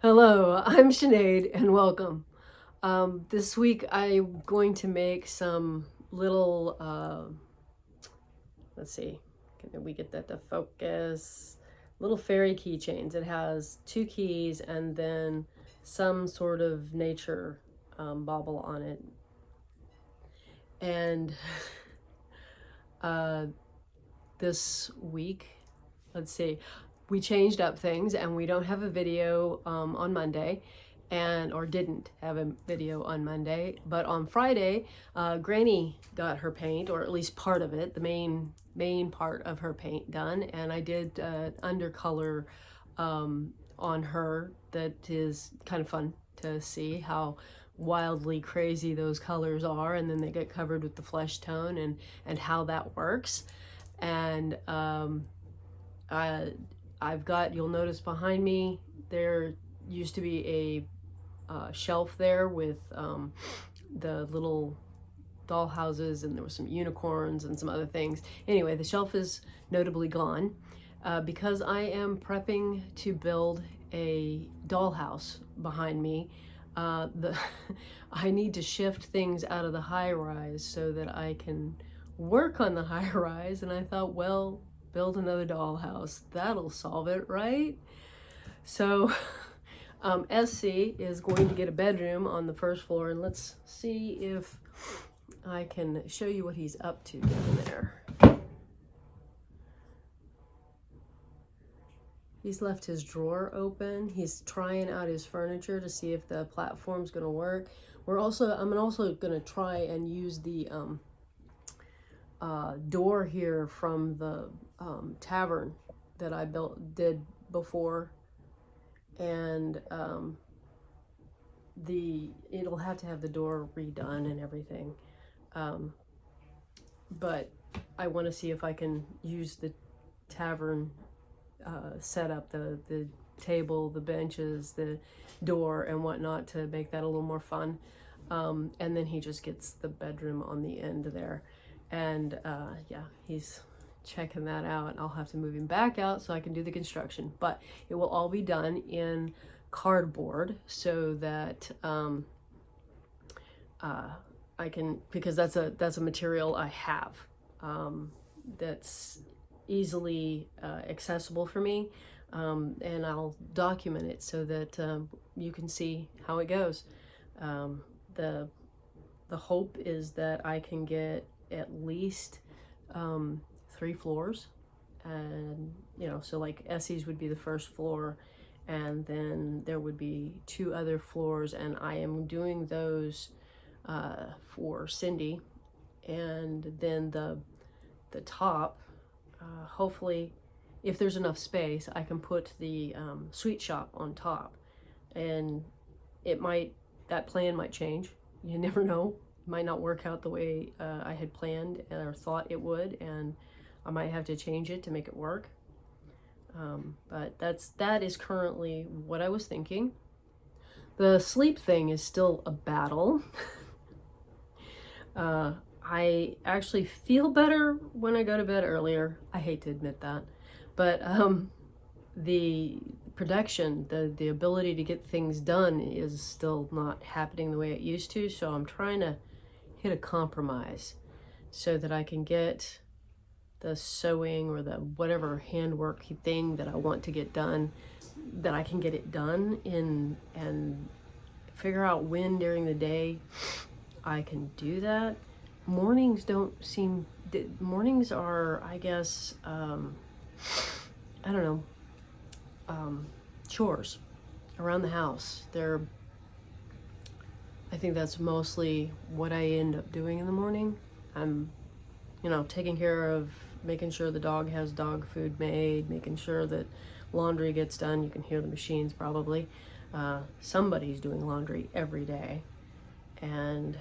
Hello, I'm Sinéad and welcome. This week I'm going to make some little, let's see, can we get that to focus? Little fairy keychains. It has 2 keys and then some sort of nature bauble on it. And this week, let's see, we changed up things and we don't have a video on Monday, or didn't have a video on Monday, but on Friday, Granny got her paint, or at least part of it, the main part of her paint done, and I did undercolor on her. That is kind of fun to see how wildly crazy those colors are, and then they get covered with the flesh tone and how that works. And I've got, you'll notice behind me, there used to be a shelf there with the little doll houses, and there were some unicorns and some other things. Anyway, the shelf is notably gone because I am prepping to build a dollhouse behind me. I need to shift things out of the high rise so that I can work on the high rise, and I thought, well, build another dollhouse. That'll solve it, right? So Escee is going to get a bedroom on the first floor, and let's see if I can show you what he's up to down there. He's left his drawer open. He's trying out his furniture to see if the platform's gonna work. I'm also gonna try and use the door here from the tavern that I did before, and it'll have to have the door redone and everything, but I want to see if I can use the tavern setup, the table, the benches, the door and whatnot, to make that a little more fun. And then he just gets the bedroom on the end there, and yeah, he's checking that out. I'll have to move him back out so I can do the construction, but it will all be done in cardboard so that I can, because that's a material I have that's easily accessible for me, and I'll document it so that you can see how it goes. The hope is that I can get at least 3 floors, and so like Essee's would be the first floor, and then there would be 2 other floors, and I am doing those for Cindy, and then the top, hopefully, if there's enough space, I can put the sweet shop on top, and that plan might change. You never know. It might not work out the way I had planned or thought it would, and I might have to change it to make it work. But that is currently what I was thinking. The sleep thing is still a battle. I actually feel better when I go to bed earlier. I hate to admit that, but the production, the ability to get things done is still not happening the way it used to. So I'm trying to hit a compromise so that I can get the sewing or the whatever handwork thing that I want to get done, that I can get it done in, and figure out when during the day I can do that. Mornings are, I guess, I don't know, chores around the house. I think that's mostly what I end up doing in the morning. I'm, taking care of making sure the dog has dog food made, making sure that laundry gets done. You can hear the machines probably. Somebody's doing laundry every day. And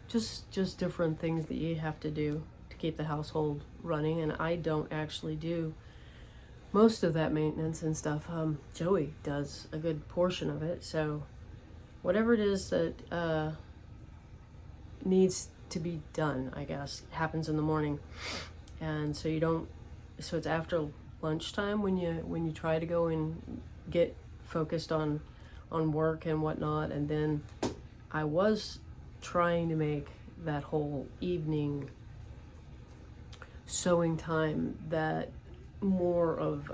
just different things that you have to do to keep the household running. And I don't actually do most of that maintenance and stuff. Joey does a good portion of it. So whatever it is that needs to be done, I guess. It happens in the morning. And so you don't, so it's after lunchtime when you try to go and get focused on work and whatnot. And then I was trying to make that whole evening sewing time that more of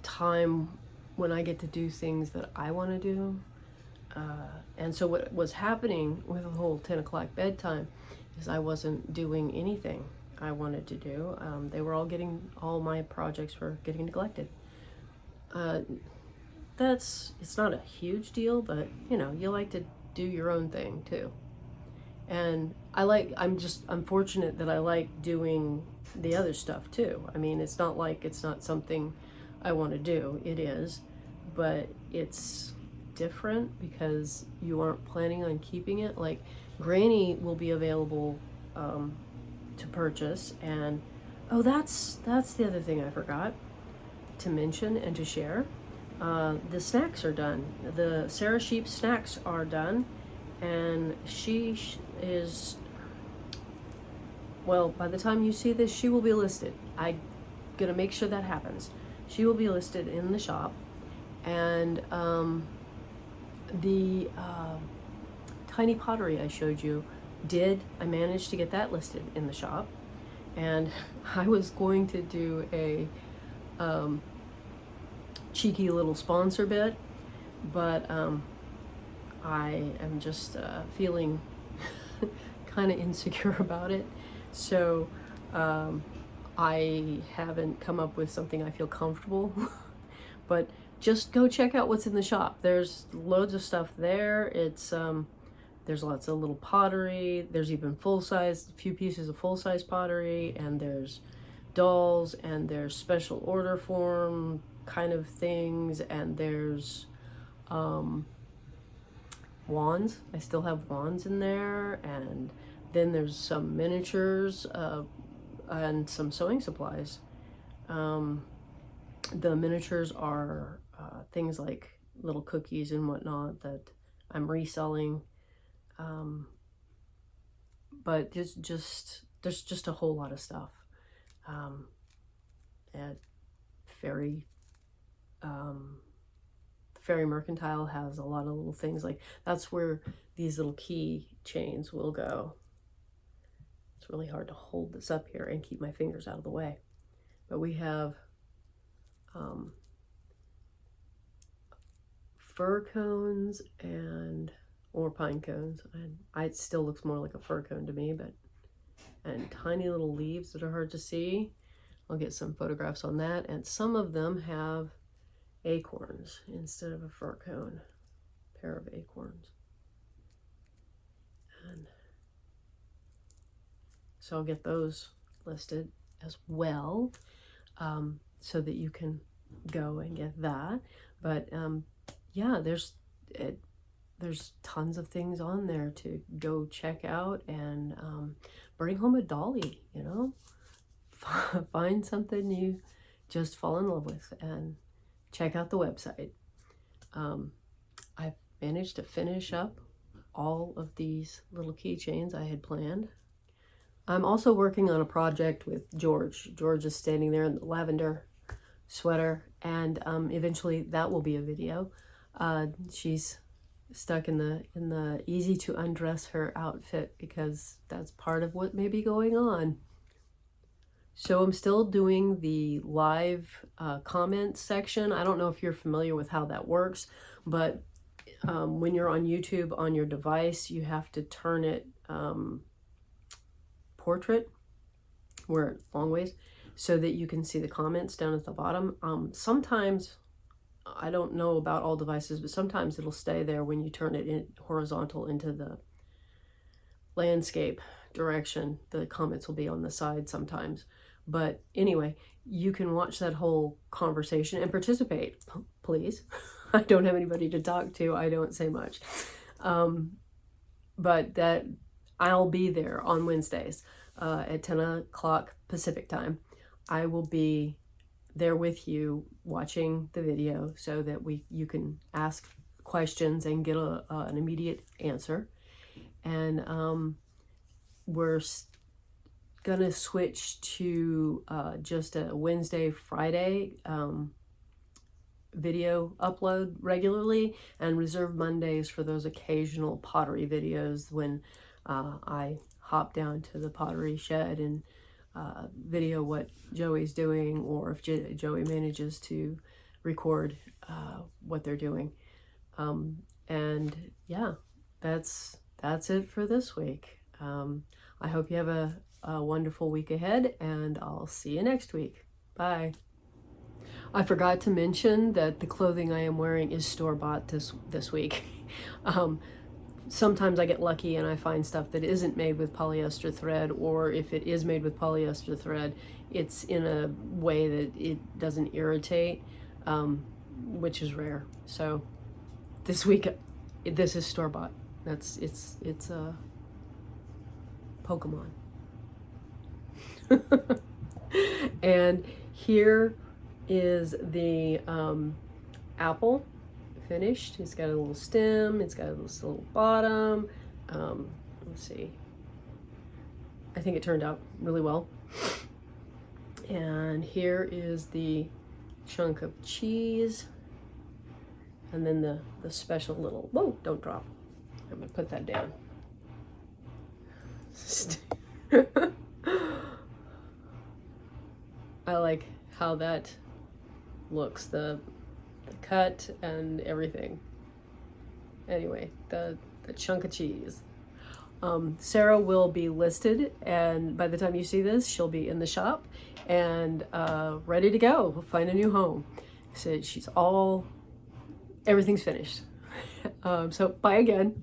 time when I get to do things that I want to do. And so what was happening with the whole 10 o'clock bedtime is I wasn't doing anything I wanted to do. All my projects were getting neglected. It's not a huge deal, but you like to do your own thing too. And I'm fortunate that I like doing the other stuff too. I mean, it's not like it's not something I want to do. It is, but it's different because you aren't planning on keeping it. Like, Granny will be available to purchase, and that's the other thing I forgot to mention and to share. The snacks are done. The Sarah Sheep snacks are done, and she is, well, by the time you see this, she will be listed. I'm gonna make sure that happens. She will be listed in the shop, and the tiny pottery I showed you, I managed to get that listed in the shop. And I was going to do a cheeky little sponsor bit, but I am just feeling kind of insecure about it. So I haven't come up with something I feel comfortable. But just go check out what's in the shop. There's loads of stuff there. There's lots of little pottery. There's even few pieces of full-size pottery, and there's dolls, and there's special order form kind of things, and there's wands. I still have wands in there, and then there's some miniatures and some sewing supplies. The miniatures are things like little cookies and whatnot that I'm reselling. But there's just a whole lot of stuff. At Faerie, Faerie Mercantile has a lot of little things, like that's where these little key chains will go. It's really hard to hold this up here and keep my fingers out of the way. But we have fir cones or pine cones. It still looks more like a fir cone to me, and tiny little leaves that are hard to see. I'll get some photographs on that. And some of them have acorns instead of a fir cone, a pair of acorns. And so I'll get those listed as well, so that you can go and get that. But yeah, there's tons of things on there to go check out, and bring home a dolly, find something you just fall in love with and check out the website. I've managed to finish up all of these little keychains I had planned. I'm also working on a project with George. George is standing there in the lavender sweater, and eventually that will be a video. She's stuck in the easy to undress her outfit because that's part of what may be going on. So I'm still doing the live comment section. I don't know if you're familiar with how that works, but when you're on YouTube on your device, you have to turn it portrait, where long ways, so that you can see the comments down at the bottom. Sometimes, I don't know about all devices, but sometimes it'll stay there when you turn it in horizontal into the landscape direction. The comments will be on the side sometimes. But anyway, you can watch that whole conversation and participate, please. I don't have anybody to talk to. I don't say much. But that I'll be there on Wednesdays at 10 o'clock Pacific time. I will be there with you watching the video so that you can ask questions and get an immediate answer. And we're gonna switch to just a Wednesday, Friday video upload regularly, and reserve Mondays for those occasional pottery videos when I hop down to the pottery shed and video what Joey's doing, or if Joey manages to record what they're doing. And yeah, that's it for this week. I hope you have a wonderful week ahead, and I'll see you next week. Bye. I forgot to mention that the clothing I am wearing is store-bought this week. Sometimes I get lucky and I find stuff that isn't made with polyester thread, or if it is made with polyester thread, it's in a way that it doesn't irritate, which is rare. So this week, this is store-bought. It's a Pokemon. And here is the apple finished. It's got a little stem, it's got this little bottom. Let's see, I think it turned out really well. And here is the chunk of cheese, and then the special little, whoa, don't drop, I'm gonna put that down. I like how that looks, the cut and everything. Anyway, the chunk of cheese. Sarah will be listed, and by the time you see this, she'll be in the shop and ready to go. We'll find a new home. So everything's finished. So bye again.